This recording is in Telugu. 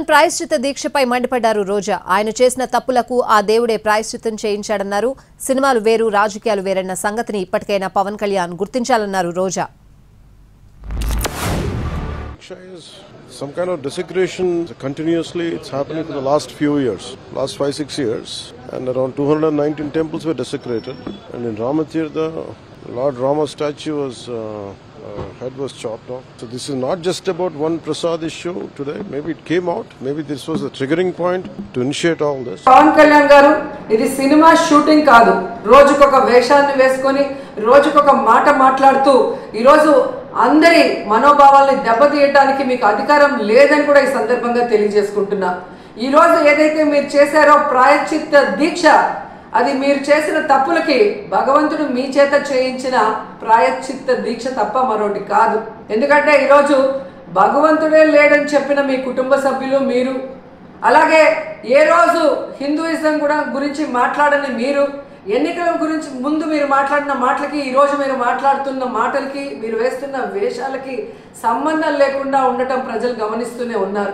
జగన్ ప్రాయశ్చిత దీక్షపై మండిపడ్డారు రోజా. ఆయన చేసిన తప్పులకు ఆ దేవుడే ప్రాయశ్చితం చేయించాడన్నారు. సినిమాలు వేరు, రాజకీయాలు వేరన్న సంగతిని ఇప్పటికైనా పవన్ కళ్యాణ్ గుర్తించాలన్నారు రోజా. Some kind of desecration continuously it's happening for the last few years, last 5-6 years, and around 219 temples were desecrated, and in Ramatirtha Lord Rama statue was head was chopped off. So this is not just about one Prasad issue today. Maybe it came out. Maybe this was the triggering point to initiate all this. Pawan Kalyan గారు ఇది సినిమా షూటింగ్ కాదు. రోజుకొక వేషాన్ని వేసుకొని రోజుకొక మాట మాట్లాడుతూ ఈరోజు అందరి మనోభావాల్ని దెబ్బతీయడానికి మీకు అధికారం లేదని కూడా ఈ సందర్భంగా తెలియజేసుకుంటున్నా. ఈరోజు ఏదైతే మీరు చేశారో ప్రాయశ్చిత్త దీక్ష, అది మీరు చేసిన తప్పులకి భగవంతుడు మీ చేత చేయించిన ప్రాయశ్చిత్త దీక్ష తప్ప మరొకటి కాదు. ఎందుకంటే ఈరోజు భగవంతుడే లేడని చెప్పిన మీ కుటుంబ సభ్యులు, మీరు, అలాగే ఏ రోజు హిందూయిజం కూడా గురించి మాట్లాడని మీరు, ఎన్నికల గురించి ముందు మీరు మాట్లాడిన మాటలకి ఈరోజు మీరు మాట్లాడుతున్న మాటలకి మీరు వేస్తున్న వేషాలకి సంబంధం లేకుండా ఉండటం ప్రజలు గమనిస్తూనే ఉన్నారు.